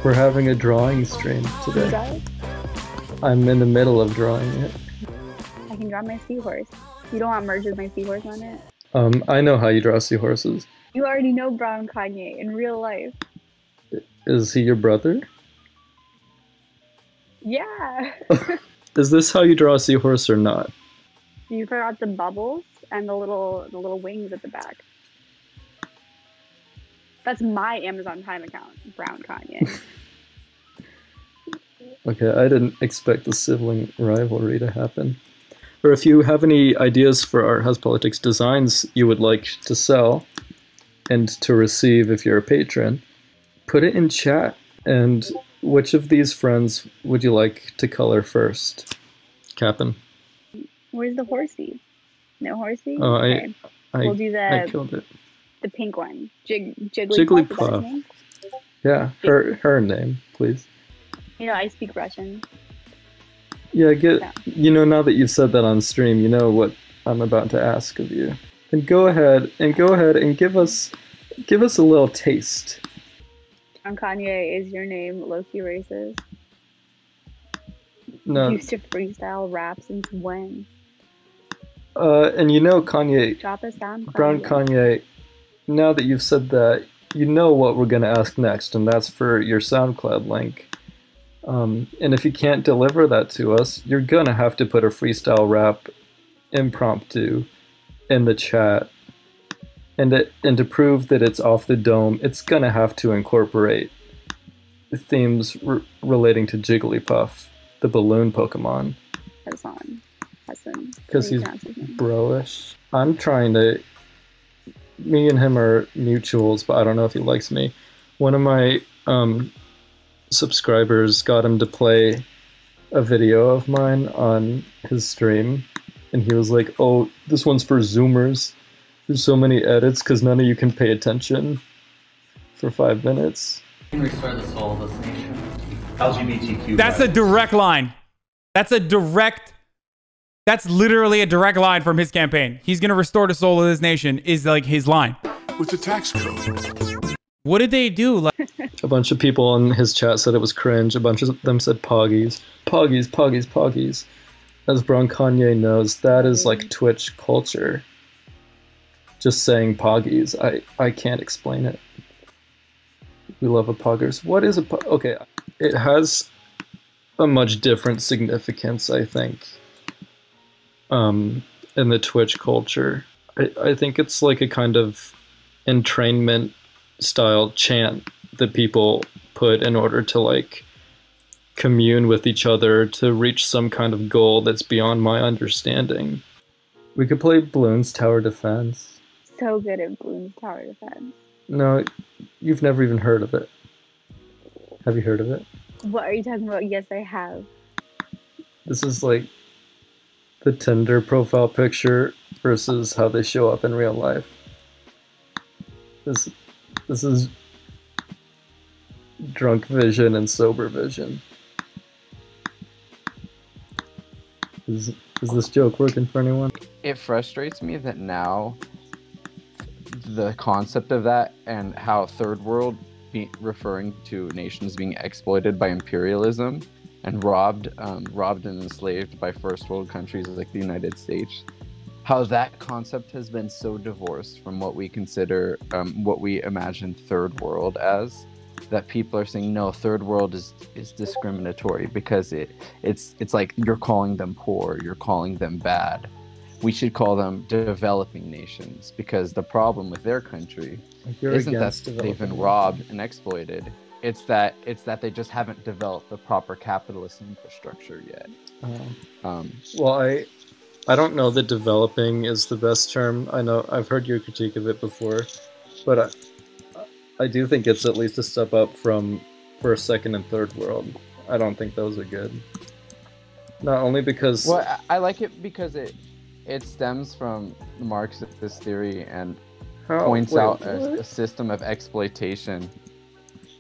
We're having a drawing stream today. Draw it? I'm in the middle of drawing it. I can draw my seahorse. You don't want merge with my seahorse on it? I know how you draw seahorses. You already know Brown Kanye in real life. Is he your brother? Yeah. Is this how you draw a seahorse or not? You forgot the bubbles and the little wings at the back. That's my Amazon Prime account, Brown Kanye. Okay, I didn't expect the sibling rivalry to happen. Or if you have any ideas for Art House Politics designs you would like to sell and to receive if you're a patron, put it in chat. And which of these friends would you like to color first? Cap'n. Where's the horsey? No horsey? Oh, okay. We'll do I killed it. The pink one. Jigglypuff. Jigglypuff. Yeah, her name, please. You know, I speak Russian. Yeah, you know, now that you've said that on stream, you know what I'm about to ask of you. And go ahead and give us a little taste. Kanye, is your name low-key racist? No. You used to freestyle rap since when? And you know Kanye, Drop a sound. Brown Kanye, now that you've said that, you know what we're gonna ask next, and that's for your SoundCloud link. And if you can't deliver that to us, you're gonna have to put a freestyle rap impromptu in the chat. And to prove that it's off the dome, it's gonna have to incorporate themes relating to Jigglypuff, the balloon Pokemon. Hassan. Because he's bro-ish. I'm trying to... Me and him are mutuals, but I don't know if he likes me. One of my subscribers got him to play a video of mine on his stream, and he was like, "Oh, this one's for Zoomers. There's so many edits because none of you can pay attention for 5 minutes." Restore the soul of this nation. LGBTQ. That's a direct line. That's literally a direct line from his campaign. He's gonna restore the soul of this nation is like his line. With the tax code. What did they do? Like, a bunch of people in his chat said it was cringe. A bunch of them said poggies. Poggies, poggies, poggies. As Brown Kanye knows, that is like Twitch culture. Just saying poggies. I can't explain it. We love a poggers. What is a pog? Okay, it has a much different significance, I think, in the Twitch culture. I think it's like a kind of entrainment style chant that people put in order to like commune with each other to reach some kind of goal that's beyond my understanding. We could play Bloons Tower Defense. So good at Bloons Tower Defense. No, you've never even heard of it. Have you heard of it? What are you talking about? Yes, I have. This is like the Tinder profile picture versus how they show up in real life. This is drunk vision and sober vision. Is this joke working for anyone? It frustrates me that now the concept of that and how third world referring to nations being exploited by imperialism and robbed and enslaved by first world countries like the United States, how that concept has been so divorced from what we consider, what we imagine third world as, that people are saying, no, third world is discriminatory because it's like you're calling them poor, you're calling them bad. We should call them developing nations because the problem with their country isn't that they've been robbed and exploited. It's that they just haven't developed the proper capitalist infrastructure yet. Well, I don't know that developing is the best term. I know I've heard your critique of it before, but I do think it's at least a step up from first, second, and third world. I don't think those are good. Not only because... Well, I like it because it stems from Marxist theory and points out a system of exploitation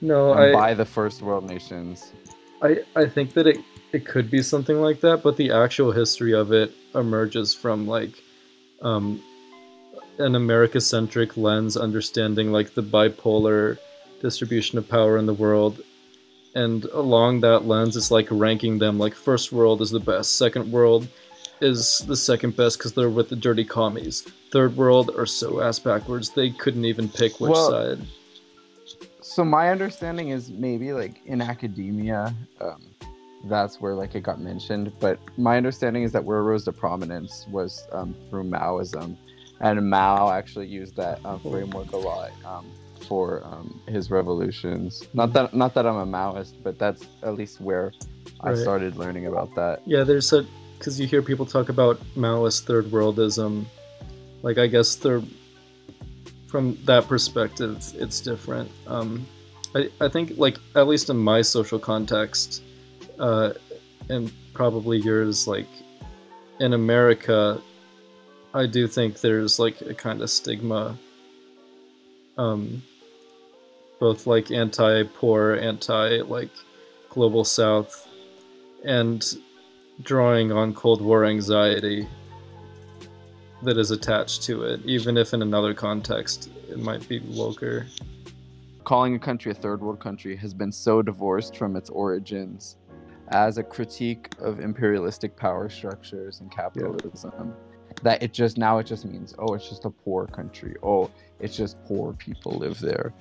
by the first world nations. I think that it could be something like that, but the actual history of it emerges from like an America-centric lens, understanding like the bipolar distribution of power in the world. And along that lens, it's like ranking them, like first world is the best, second world is the second best because they're with the dirty commies. Third world are so ass backwards they couldn't even pick which side. So my understanding is maybe like in academia, that's where like it got mentioned. But my understanding is that where it rose to prominence was through Maoism, and Mao actually used that framework a lot for his revolutions. Not that I'm a Maoist, but that's at least where I started learning about that. Yeah, there's a because you hear people talk about Maoist third worldism, like I guess from that perspective, it's different. I think like at least in my social context, and probably yours, like in America, I do think there's like a kind of stigma, both like anti-poor, like global South, and drawing on Cold War anxiety that is attached to it, even if in another context it might be woker. Calling a country a third world country has been so divorced from its origins as a critique of imperialistic power structures and capitalism that it just means, oh, it's just a poor country, oh, it's just poor people live there,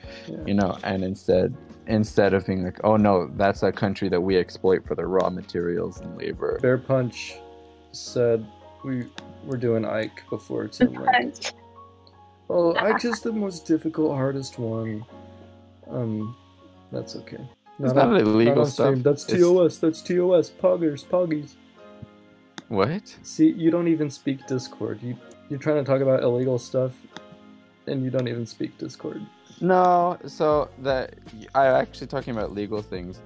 you know. And instead of being like, oh no, that's a country that we exploit for the raw materials and labor. Bear Punch said we're doing Ike before Tim went. Oh, Ike is the most difficult, hardest one. That's okay. It's not illegal stuff. That's TOS. That's TOS. Poggers. What? See, you don't even speak Discord. You're trying to talk about illegal stuff, and you don't even speak Discord. No, so that I'm actually talking about legal things.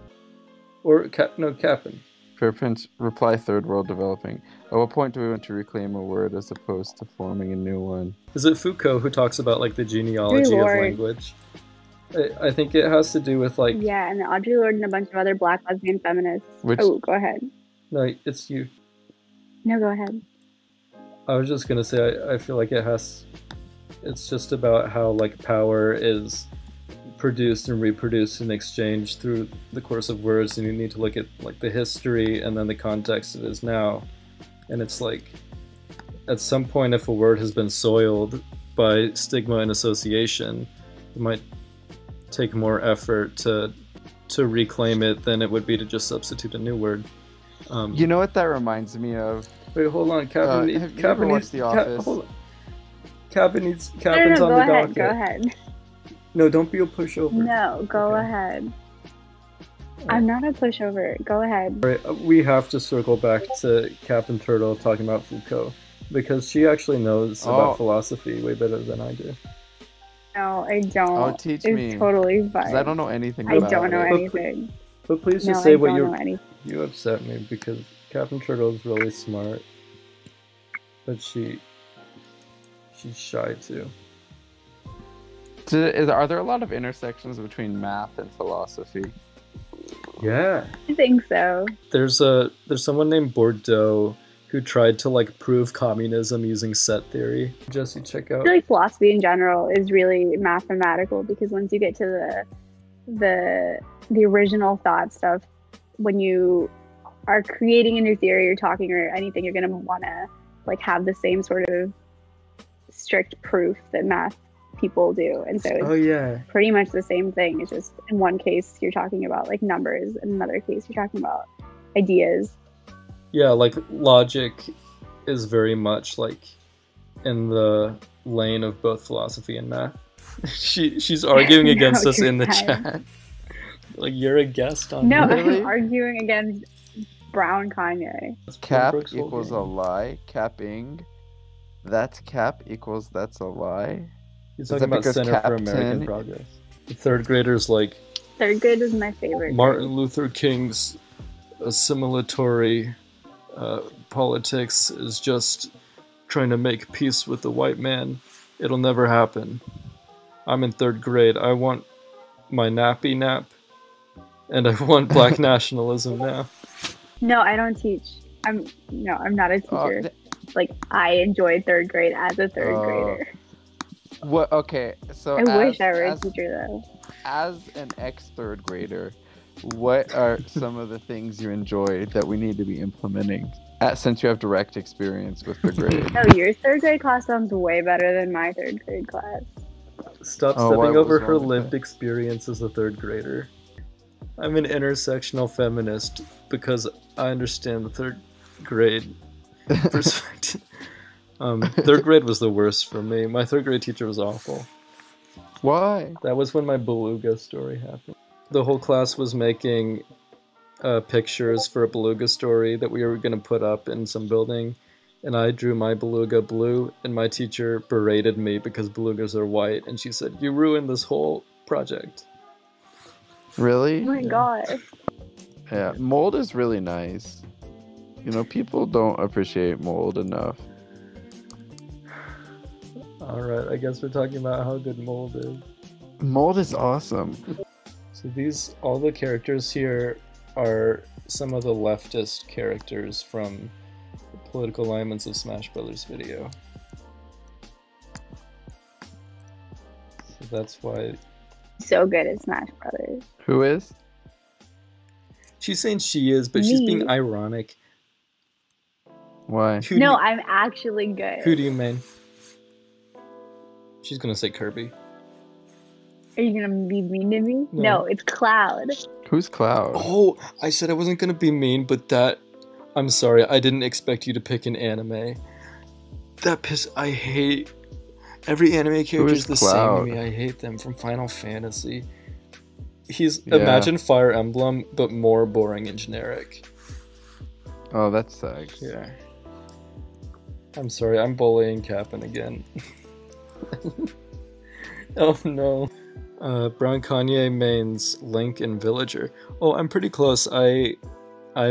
Or capping. Fairprint reply third world developing. At what point do we want to reclaim a word as opposed to forming a new one? Is it Foucault who talks about like the genealogy of language? I think it has to do with like... Yeah, and Audre Lorde and a bunch of other black lesbian feminists. Oh, go ahead. No, it's you. No, go ahead. I was just gonna say, I feel like it's just about how like power is produced and reproduced and exchanged through the course of words, and you need to look at like the history and then the context it is now. And it's like, at some point, if a word has been soiled by stigma and association, it might take more effort to reclaim it than it would be to just substitute a new word. You know what that reminds me of? Wait, hold on. Captain needs The Office? hold on. Captain's on go the ahead, docket. Go ahead. No, don't be a pushover. No, go ahead. I'm not a pushover. Go ahead. Right, we have to circle back to Captain Turtle talking about Foucault, because she actually knows about philosophy way better than I do. No, I don't. Oh, teach me. It's totally fine. 'Cause I don't know anything about it. I don't know anything. But please just say what you upset me, because Captain Turtle is really smart, but she's shy too. Are there a lot of intersections between math and philosophy? Yeah. I think so. There's someone named Bordeaux who tried to like prove communism using set theory. Jesse, check out. I feel like philosophy in general is really mathematical, because once you get to the original thought stuff, when you are creating a new theory or talking or anything, you're gonna want to like have the same sort of strict proof that math people do, and so it's pretty much the same thing. It's just in one case you're talking about like numbers, in another case you're talking about ideas. Yeah, like logic is very much like in the lane of both philosophy and math. She's arguing against us in the chat. Like, you're a guest on I'm arguing against Brown Kanye. Cap equals a lie. Capping. That's cap equals that's a lie. He's talking about Center for American Progress. The third graders like... Third grade is my favorite. Martin Luther King's assimilatory politics is just trying to make peace with the white man. It'll never happen. I'm in third grade. I want my nappy nap. And I want black nationalism now. No, I don't teach. I'm not a teacher. Like, I enjoyed third grade as a third grader. What? Okay, so I wish I were a as teacher though. as an ex third grader, what are some of the things you enjoy that we need to be implementing? Since you have direct experience with the grade. No, your third grade class sounds way better than my third grade class. Stop Oh, what stepping was over her wrong with lived that? experience as a third grader. I'm an intersectional feminist because I understand the third grade perspective. Third grade was the worst for me. My third grade teacher was awful. Why? That was when my beluga story happened. The whole class was making pictures for a beluga story that we were going to put up in some building, and I drew my beluga blue, and my teacher berated me because belugas are white, and she said, "You ruined this whole project." Really? Oh my Yeah. gosh. Yeah, mold is really nice. You know, people don't appreciate mold enough. Alright, I guess we're talking about how good mold is. Mold is awesome. So all the characters here are some of the leftist characters from the Political Alignments of Smash Brothers video. So that's why So good at Smash Brothers. Who is? she's saying she is, but she's being Me. ironic. Why? Who do No, you- I'm actually good. Who do you mean? She's gonna say Kirby. Are you gonna be mean to me? No. No, it's Cloud. Who's Cloud? Oh, I said I wasn't gonna be mean, but I'm sorry, I didn't expect you to pick an anime. I hate every anime character is is the Cloud? same to me. I hate them from Final Fantasy. He's Yeah. imagine Fire Emblem, but more boring and generic. Oh, that sucks. Yeah. I'm sorry, I'm bullying Cap'n again. Oh no. Brown Kanye mains Link and Villager. Oh, I'm pretty close. I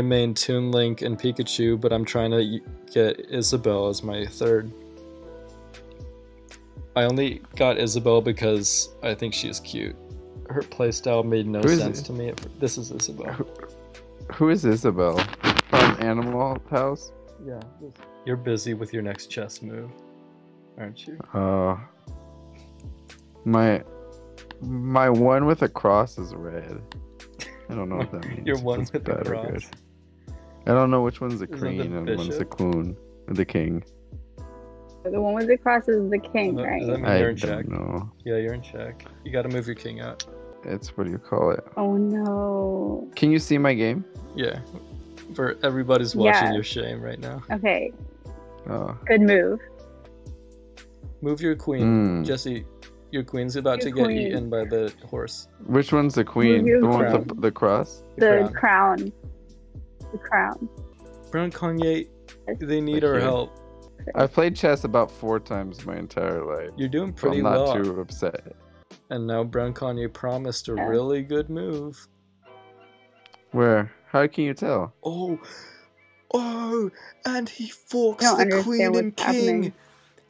main Toon Link and Pikachu, but I'm trying to get Isabelle as my third. I only got Isabelle because I think she's cute. Her playstyle made no Who is sense it? to me. This is Isabelle. Who is Isabelle? From Animal House? Yeah. You're busy with your next chess move, aren't you? My one with a cross is red. I don't know what that means. Your if one it's with the bad or cross. good. I don't know which one's the Is that queen the and one's the bishop? queen. The king. The one with the cross is the king, Does that right? mean I you're in don't check? know. Yeah, you're in check. You gotta move your king out. It's what do you call it? Oh no. Can you see my game? Yeah. For everybody's watching Yeah. your shame right now. Okay, Oh. good move. Move your queen. Hmm. Jesse, your queen's about Your to get queen. eaten by the horse. Which one's the queen? your The one with crown. the cross? The crown. crown. The crown. Brown Kanye, they need our Okay. help. I've played chess about 4 times my entire life. You're doing So pretty I'm not well. too upset. And now Brown Kanye promised a Yeah. really good move. Where? How can you tell? Oh, and he forks I don't the understand queen and what's happening. king.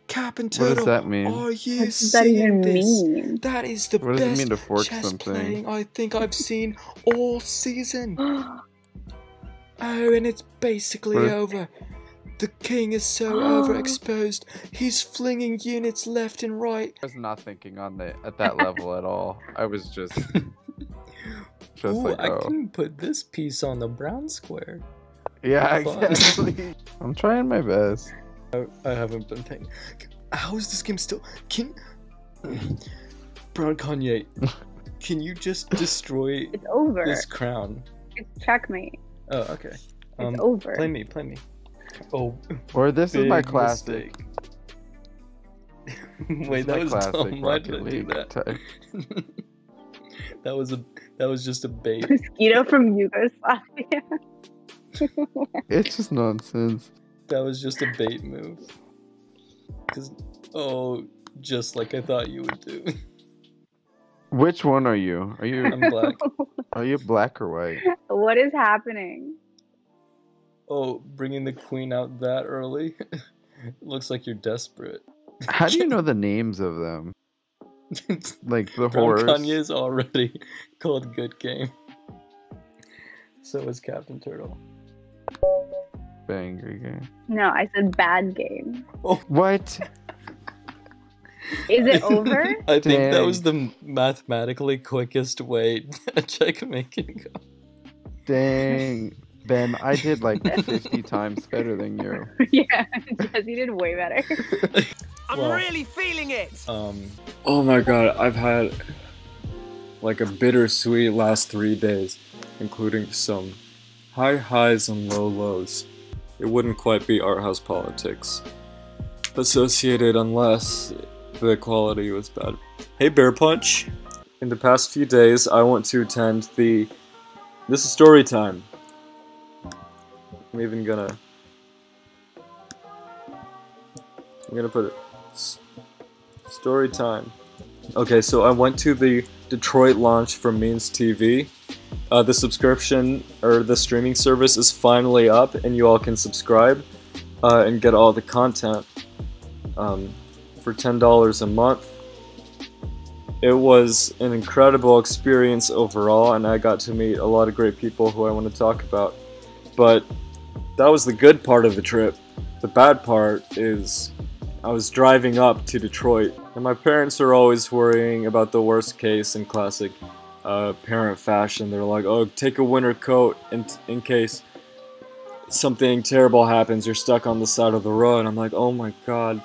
Cap and What Turtle. does that mean? Are you What does that seeing even this? mean? That is the What does it best mean to fork chess something? playing I think I've seen all season. Oh, and it's basically What? over. The king is so overexposed. He's flinging units left and right. I was not thinking on that at that level at all. I was just Ooh, like, I oh. can put this piece on the brown square. Yeah, Fun. exactly. I'm trying my best. I haven't been paying. How is this game still? Brown Kanye, can you just destroy It's over. this crown? It's checkmate. Oh, okay. It's over. Play me. Oh, Or this is my big classic. mistake. Wait, that was dumb. Why did I do that? type. that was just a bait. Mosquito from Yugoslavia. It's just nonsense. That was just a bait move. Just like I thought you would do. Which one are you? Are you I'm black. are you black or white? What is happening? Oh, bringing the queen out that early? Looks like you're desperate. How do you know the names of them? Like the Brown horse? Kanye's already called good game. So is Captain Turtle. Angry game. No, I said bad game. What? Is it over? I think that Dang. was the mathematically quickest way a checkmate can go. Dang. Ben, I did like 50 times better than you. Yeah, Jesse did way better. I'm Well, really feeling it. Oh my god, I've had like a bittersweet last 3 days, including some high highs and low lows. It wouldn't quite be art house politics associated unless the quality was bad. Hey Bear Punch! In the past few days, I want to attend the... This is story time. I'm even gonna put it... Story time. Okay, so I went to the Detroit launch for Means TV. The subscription, or the streaming service, is finally up, and you all can subscribe and get all the content for $10 a month. It was an incredible experience overall, and I got to meet a lot of great people who I want to talk about. But that was the good part of the trip. The bad part is I was driving up to Detroit, and my parents are always worrying about the worst case in classic parent fashion. They're like, oh, take a winter coat in case something terrible happens, you're stuck on the side of the road. I'm like, oh my god,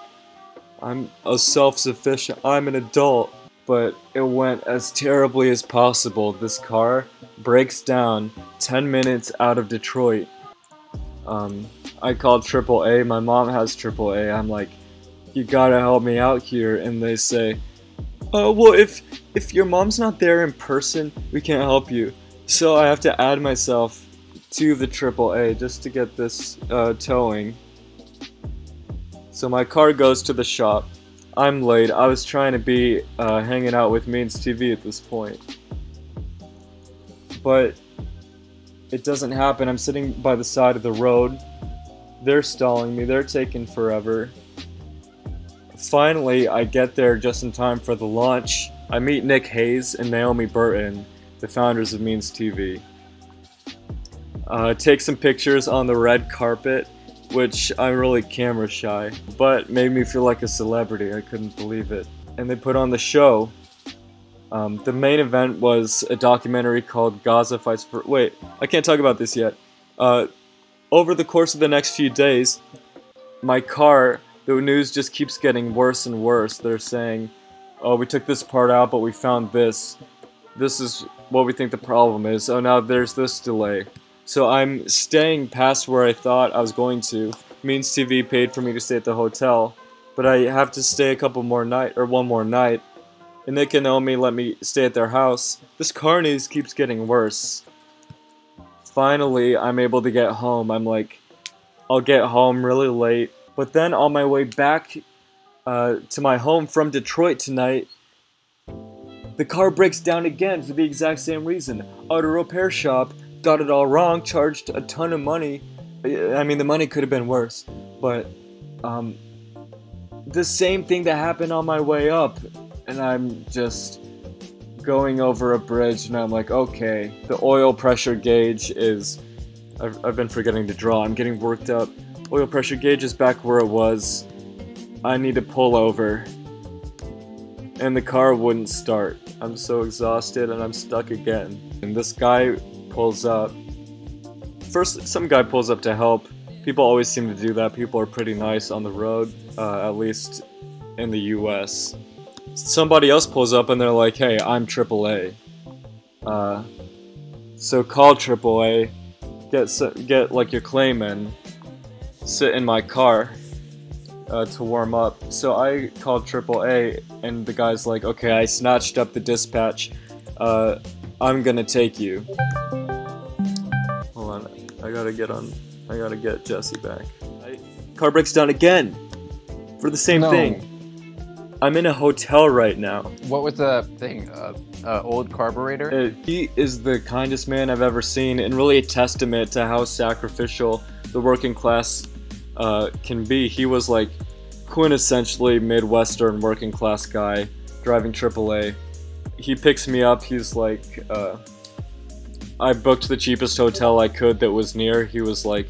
I'm a self-sufficient, I'm an adult. But it went as terribly as possible. This car breaks down 10 minutes out of Detroit. I called AAA, my mom has AAA, I'm like, you gotta help me out here, and they say, oh, well, if your mom's not there in person, we can't help you. So I have to add myself to the AAA just to get this towing. So my car goes to the shop. I'm late. I was trying to be hanging out with Means TV at this point. But it doesn't happen. I'm sitting by the side of the road. They're stalling me. They're taking forever. Finally, I get there just in time for the launch. I meet Nick Hayes and Naomi Burton, the founders of Means TV. Take some pictures on the red carpet, which I'm really camera shy, but made me feel like a celebrity. I couldn't believe it. And they put on the show. The main event was a documentary called Gaza Fights For... Wait, I can't talk about this yet. Over the course of the next few days, my car, the news just keeps getting worse and worse. They're saying, oh, we took this part out, but we found this. This is what we think the problem is. Oh, now there's this delay. So I'm staying past where I thought I was going to. Means TV paid for me to stay at the hotel, but I have to stay one more night. And Nick and Naomi let me stay at their house. This car news keeps getting worse. Finally, I'm able to get home. I'm like, I'll get home really late. But then on my way back to my home from Detroit tonight, the car breaks down again for the exact same reason. Auto repair shop got it all wrong, charged a ton of money. I mean, the money could have been worse, but the same thing that happened on my way up, and I'm just going over a bridge, and I'm like, okay, the oil pressure gauge is... I've been forgetting to draw. I'm getting worked up. Oil pressure gauge is back where it was. I need to pull over. And the car wouldn't start. I'm so exhausted, and I'm stuck again. And this guy pulls up. First, some guy pulls up to help. People always seem to do that. People are pretty nice on the road, at least in the US. Somebody else pulls up and they're like, hey, I'm AAA. So call AAA, get like your claim in, sit in my car to warm up. So I called AAA and the guy's like, okay, I snatched up the dispatch. I'm gonna take you. Hold on, I gotta get Jesse back. Car breaks down again for the same thing. I'm in a hotel right now. What was the thing? Old carburetor? He is the kindest man I've ever seen, and really a testament to how sacrificial the working class can be. He was like quintessentially Midwestern working class guy driving AAA. He picks me up, he's like, I booked the cheapest hotel I could that was near. He was like,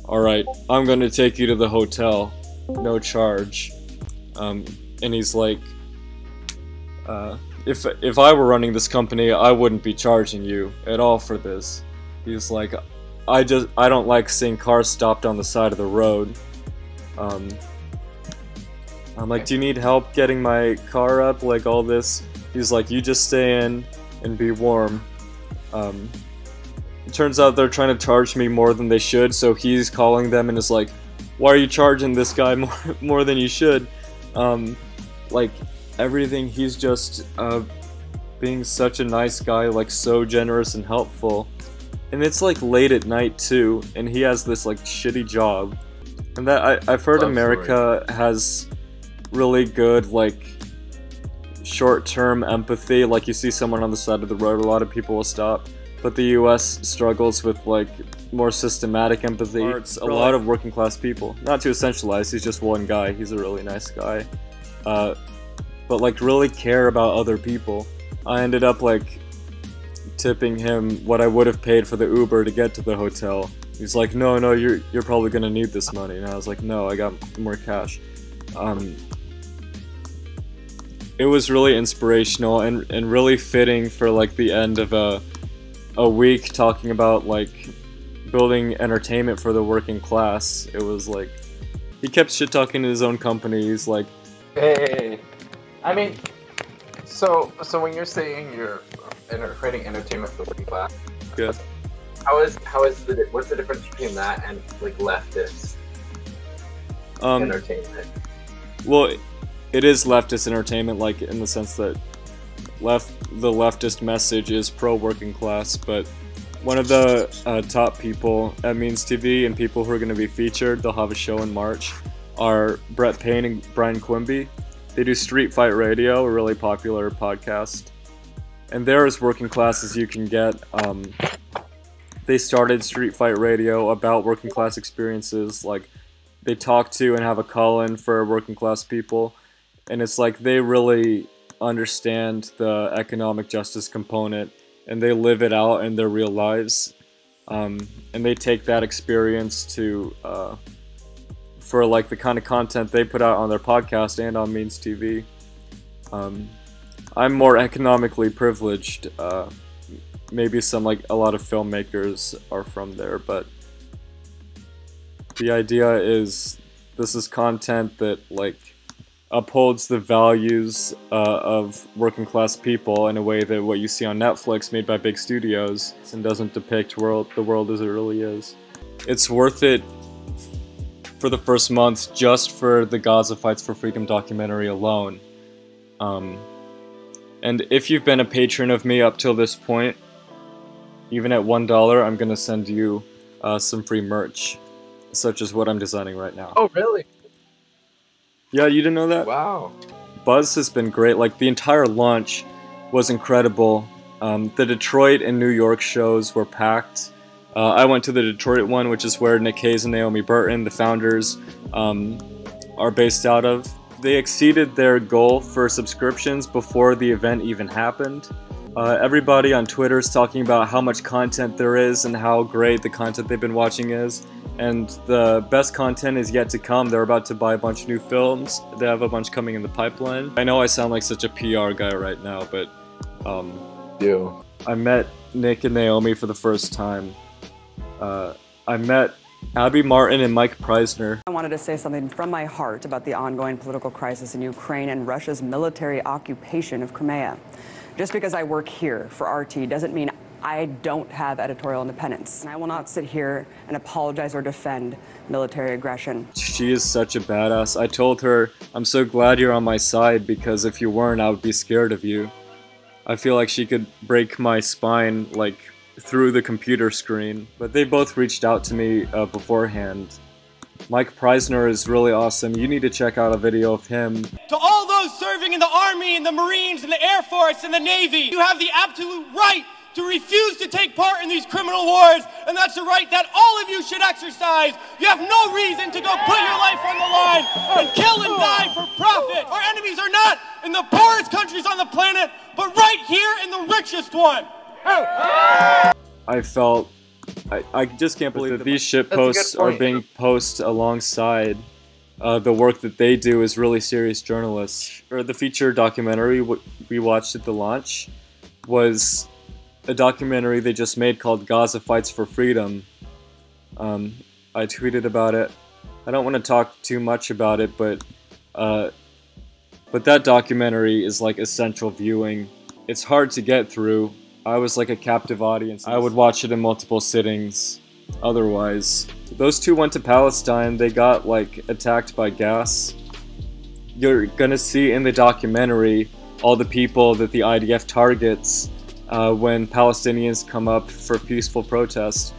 alright, I'm gonna take you to the hotel, no charge. and he's like, if I were running this company, I wouldn't be charging you at all for this. He's like, I don't like seeing cars stopped on the side of the road. I'm like, do you need help getting my car up? Like all this. He's like, you just stay in and be warm. It turns out they're trying to charge me more than they should, so he's calling them and is like, why are you charging this guy more than you should? Like everything, he's just being such a nice guy, like so generous and helpful. And it's like late at night too, and he has this like shitty job. And that I've heard America has really good like short-term empathy. Like you see someone on the side of the road, a lot of people will stop. But the US struggles with like more systematic empathy. It's a lot of working class people. Not to essentialize, he's just one guy. He's a really nice guy. But like really care about other people. I ended up like tipping him what I would have paid for the Uber to get to the hotel. He's like, no, you're probably gonna need this money. And I was like, no, I got more cash. It was really inspirational and really fitting for like the end of a week talking about like building entertainment for the working class. It was like, he kept shit talking to his own company. He's like, Hey, I mean, so when you're saying you're creating entertainment for the working class, yeah. What's the difference between that and like leftist entertainment? Well, it is leftist entertainment, like in the sense that the leftist message is pro-working class, but one of the top people at Means TV and people who are going to be featured, they'll have a show in March, are Brett Payne and Brian Quimby. They do Street Fight Radio, a really popular podcast, and they're as working class as you can get. They started Street Fight Radio about working class experiences, like they talk to and have a call-in for working class people, and it's like they really understand the economic justice component and they live it out in their real lives, and they take that experience to for like the kind of content they put out on their podcast and on Means TV. I'm more economically privileged. Maybe a lot of filmmakers are from there, but the idea is this is content that like upholds the values of working class people in a way that what you see on Netflix made by big studios and doesn't depict the world as it really is. It's worth it for the first month just for the Gaza Fights for Freedom documentary alone. And if you've been a patron of me up till this point, even at $1, I'm gonna send you some free merch, such as what I'm designing right now. Oh, really? Yeah, you didn't know that? Wow. Buzz has been great. Like, the entire launch was incredible. The Detroit and New York shows were packed. I went to the Detroit one, which is where Nick Hayes and Naomi Burton, the founders, are based out of. They exceeded their goal for subscriptions before the event even happened. Everybody on Twitter is talking about how much content there is and how great the content they've been watching is. And the best content is yet to come. They're about to buy a bunch of new films. They have a bunch coming in the pipeline. I know I sound like such a PR guy right now, but I met Nick and Naomi for the first time. I met Abby Martin and Mike Preisner. I wanted to say something from my heart about the ongoing political crisis in Ukraine and Russia's military occupation of Crimea. Just because I work here for RT doesn't mean I don't have editorial independence. And I will not sit here and apologize or defend military aggression. She is such a badass. I told her, I'm so glad you're on my side because if you weren't, I would be scared of you. I feel like she could break my spine, like, through the computer screen. But they both reached out to me beforehand. Mike Preisner is really awesome. You need to check out a video of him. To all those serving in the Army and the Marines and the Air Force and the Navy, you have the absolute right to refuse to take part in these criminal wars, and that's a right that all of you should exercise. You have no reason to go put your life on the line and kill and die for profit. Our enemies are not in the poorest countries on the planet, but right here in the richest one. I just can't believe that these shit posts are being posted alongside the work that they do is really serious journalists. Or the feature documentary we watched at the launch was a documentary they just made called Gaza Fights for Freedom. I tweeted about it. I don't want to talk too much about it, but that documentary is like essential viewing. It's hard to get through. I was like a captive audience. I would watch it in multiple sittings. Otherwise, those two went to Palestine. They got like attacked by gas. You're gonna see in the documentary all the people that the IDF targets when Palestinians come up for peaceful protest.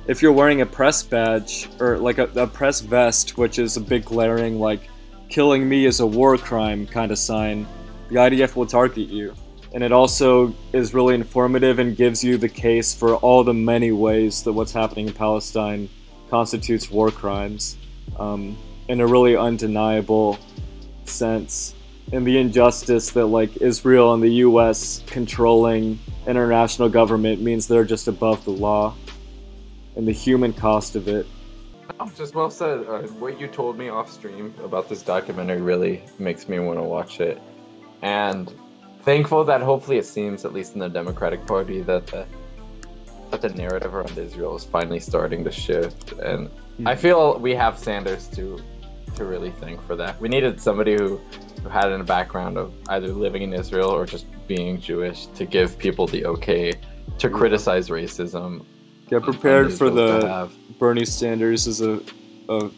If you're wearing a press badge or like a press vest, which is a big glaring like killing me is a war crime kind of sign, the IDF will target you. And it also is really informative and gives you the case for all the many ways that what's happening in Palestine constitutes war crimes in a really undeniable sense. And the injustice that like Israel and the US controlling international government means they're just above the law, and the human cost of it. Just well said. What you told me off stream about this documentary really makes me want to watch it. And thankful that hopefully it seems, at least in the Democratic Party, that the narrative around Israel is finally starting to shift. And I feel we have Sanders to really thank for that. We needed somebody who had a background of either living in Israel or just being Jewish to give people the okay to criticize racism. Get prepared for the Bernie Sanders is a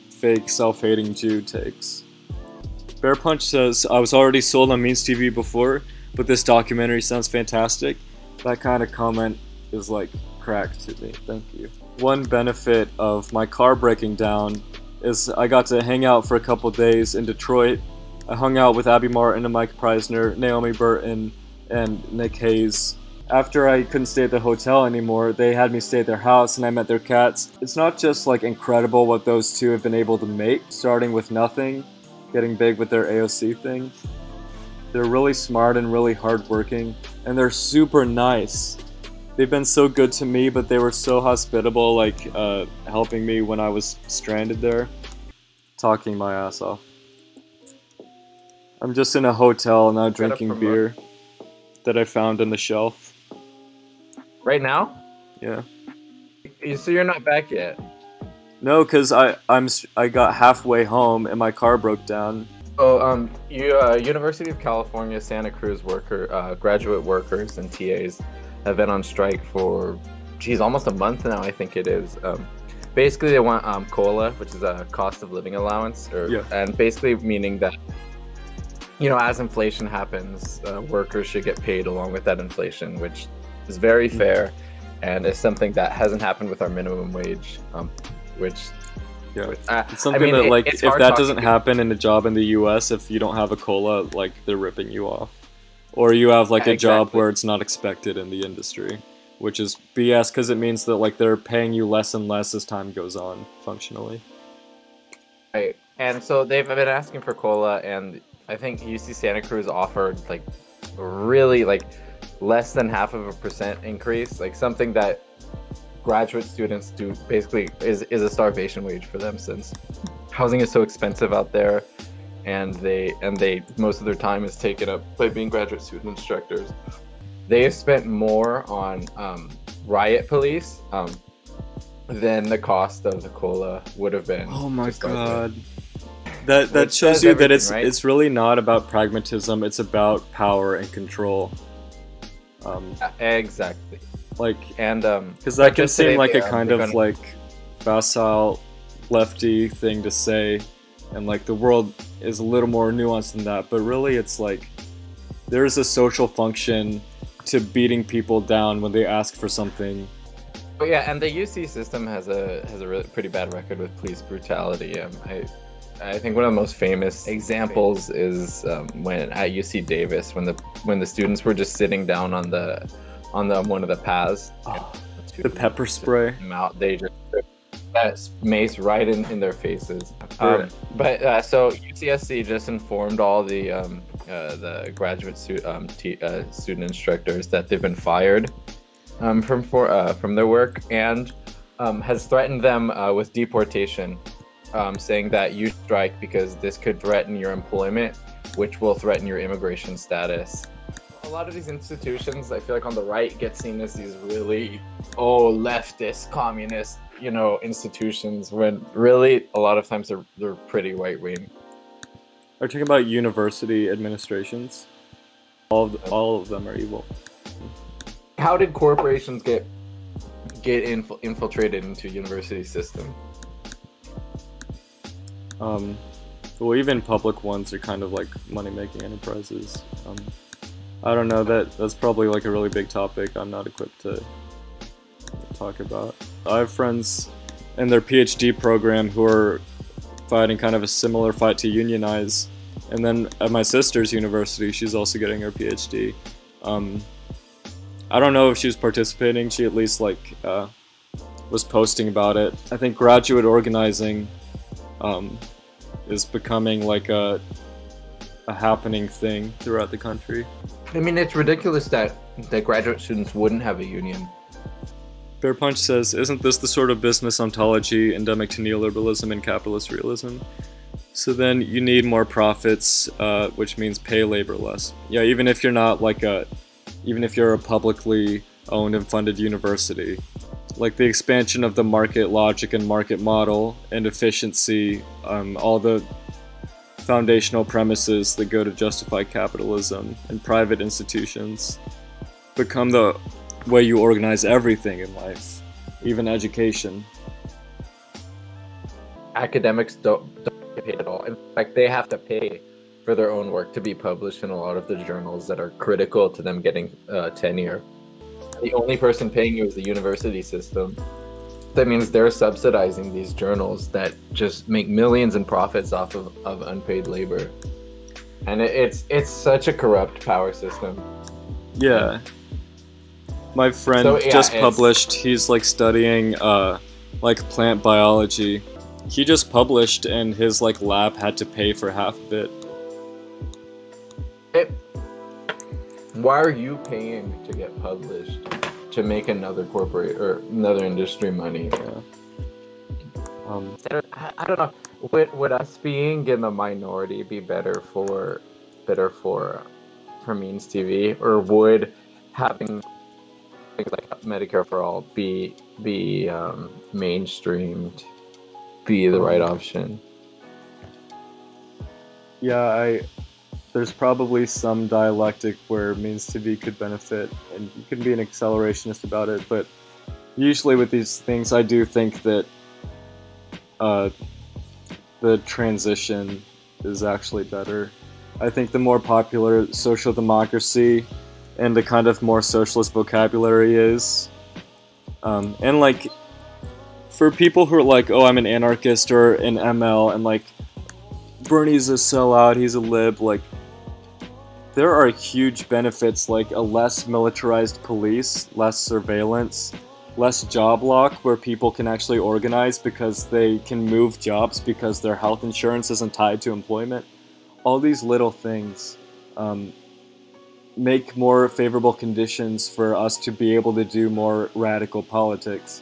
fake self-hating Jew takes. Bear Punch says, I was already sold on Means TV before, but this documentary sounds fantastic. That kind of comment is like crack to me. Thank you. One benefit of my car breaking down is I got to hang out for a couple days in Detroit. I hung out with Abby Martin and Mike Preisner, Naomi Burton, and Nick Hayes. After I couldn't stay at the hotel anymore, they had me stay at their house and I met their cats. It's not just like incredible what those two have been able to make, starting with nothing, getting big with their AOC thing. They're really smart and really hardworking, and they're super nice. They've been so good to me, but they were so hospitable, like helping me when I was stranded there. Talking my ass off. I'm just in a hotel now drinking beer that I found on the shelf. Right now? Yeah. So you're not back yet? No, because I got halfway home and my car broke down. Oh, University of California, Santa Cruz graduate workers and TAs have been on strike for, almost a month now, I think it is. Basically, they want COLA, which is a cost of living allowance, and basically meaning that, as inflation happens, workers should get paid along with that inflation, which is very fair, and is something that hasn't happened with our minimum wage, which... it's something that, like, if that doesn't happen in a job in the US, if you don't have a COLA, like, they're ripping you off. Or you have, like, a job where it's not expected in the industry, which is BS, because it means that, like, they're paying you less and less as time goes on, functionally. Right, and so they've been asking for COLA, and I think UC Santa Cruz offered, like, really, like, less than 0.5% increase, like, something that graduate students do basically is a starvation wage for them, since housing is so expensive out there, and they most of their time is taken up by being graduate student instructors. They have spent more on riot police than the cost of the COLA would have been. Oh my god. That shows you that it's really not about pragmatism, it's about power and control. Exactly. Like, and because that can seem like a kind of like facile lefty thing to say, and like the world is a little more nuanced than that, but really it's like there's a social function to beating people down when they ask for something. But yeah, and the UC system has a really pretty bad record with police brutality. I think one of the most famous examples is when at UC Davis, when the students were just sitting down on one of the paths. The pepper spray. They just that mace right in their faces. So UCSC just informed all the graduate student instructors that they've been fired from their work, and has threatened them with deportation saying that you strike because this could threaten your employment, which will threaten your immigration status. A lot of these institutions, I feel like on the right, get seen as these really, leftist, communist, institutions, when really a lot of times they're pretty right-wing. Are you talking about university administrations? All of them are evil. How did corporations get infiltrated into university system? Well, even public ones are kind of like money-making enterprises. I don't know, that's probably like a really big topic I'm not equipped to talk about. I have friends in their PhD program who are fighting kind of a similar fight to unionize. And then at my sister's university, she's also getting her PhD. I don't know if she was participating, she at least was posting about it. I think graduate organizing is becoming like a happening thing throughout the country. I mean, it's ridiculous that graduate students wouldn't have a union. Bear Punch says, isn't this the sort of business ontology endemic to neoliberalism and capitalist realism? So then you need more profits, which means pay labor less. Yeah, even if you're not even if you're a publicly owned and funded university, like the expansion of the market logic and market model and efficiency, all the foundational premises that go to justify capitalism and private institutions become the way you organize everything in life, even education. Academics don't get paid at all. In fact, they have to pay for their own work to be published in a lot of the journals that are critical to them getting tenure. The only person paying you is the university system. That means they're subsidizing these journals that just make millions in profits off of unpaid labor. And it's such a corrupt power system. Yeah. My friend just published, he's studying plant biology. He just published and his lab had to pay for half of it. Why are you paying to get published to make another corporate or another industry money? Yeah. I don't know. Would us being in the minority be better for Means TV, or would having things like Medicare for all be mainstreamed, be the right option? Yeah, there's probably some dialectic where Means TV could benefit, and you can be an accelerationist about it, but usually with these things I do think that the transition is actually better. I think the more popular social democracy and the kind of more socialist vocabulary is, and for people who are oh, I'm an anarchist or an ML, and Bernie's a sellout, he's a lib, there are huge benefits, like a less militarized police, less surveillance, less job lock, where people can actually organize because they can move jobs because their health insurance isn't tied to employment. All these little things make more favorable conditions for us to be able to do more radical politics.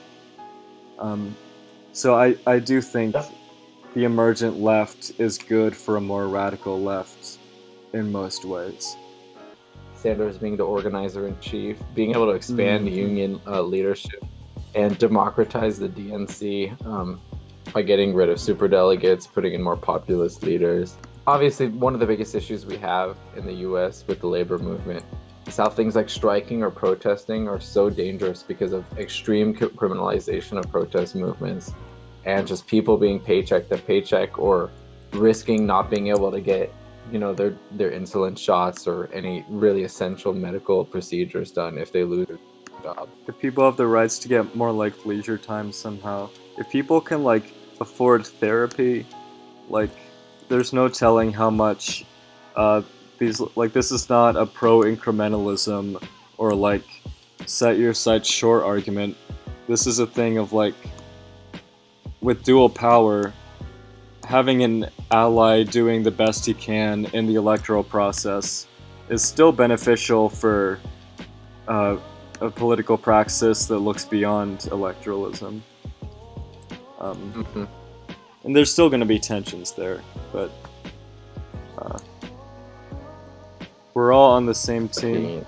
So I do think the emergent left is good for a more radical left in most ways. Sanders being the organizer-in-chief, being able to expand union leadership and democratize the DNC by getting rid of superdelegates, putting in more populist leaders. Obviously, one of the biggest issues we have in the US with the labor movement is how things like striking or protesting are so dangerous because of extreme criminalization of protest movements and just people being paycheck to paycheck or risking not being able to get their insulin shots or any really essential medical procedures done if they lose their job. If people have the rights to get more leisure time somehow, if people can afford therapy, there's no telling how much this is not a pro-incrementalism or set your sights short argument. This is a thing of with dual power, having an ally doing the best he can in the electoral process is still beneficial for a political praxis that looks beyond electoralism. And there's still going to be tensions there, but we're all on the same team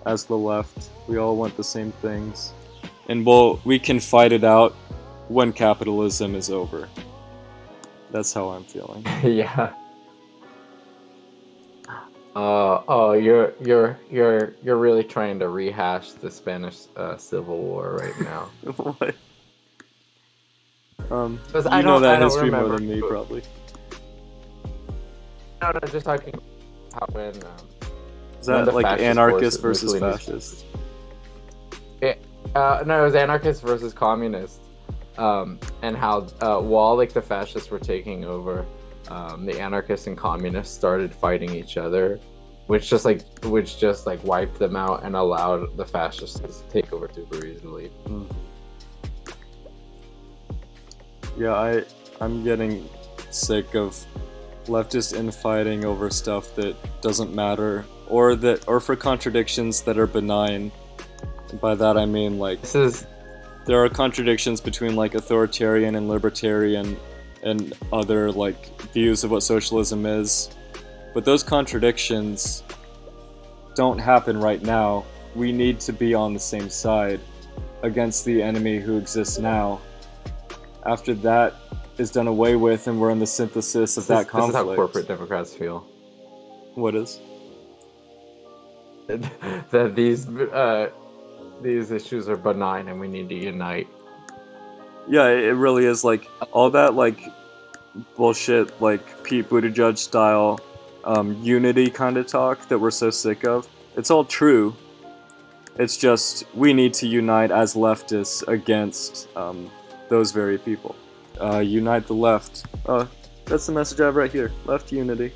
as the left. We all want the same things. And we can fight it out when capitalism is over. That's how I'm feeling. Yeah. You're really trying to rehash the Spanish Civil War right now. What? I You know that don't history more remember. than me, probably. No, just talking about when. Is when that the like fascist anarchist forces, versus Mussolini's- fascist? No, it was anarchist versus communist, and how while like the fascists were taking over, the anarchists and communists started fighting each other, which just wiped them out and allowed the fascists to take over super easily. Yeah, I'm getting sick of leftist infighting over stuff that doesn't matter, or for contradictions that are benign. And by that I mean like there are contradictions between like authoritarian and libertarian and other like views of what socialism is, but those contradictions don't happen right now. We need to be on the same side against the enemy who exists now. After that is done away with and we're in the synthesis of that conflict. This is how corporate Democrats feel. What is? That these issues are benign and we need to unite. Yeah, it really is like all that like bullshit like Pete Buttigieg style unity kind of talk that we're so sick of. It's all true. It's just we need to unite as leftists against those very people. Unite the left. That's the message I have right here. Left unity.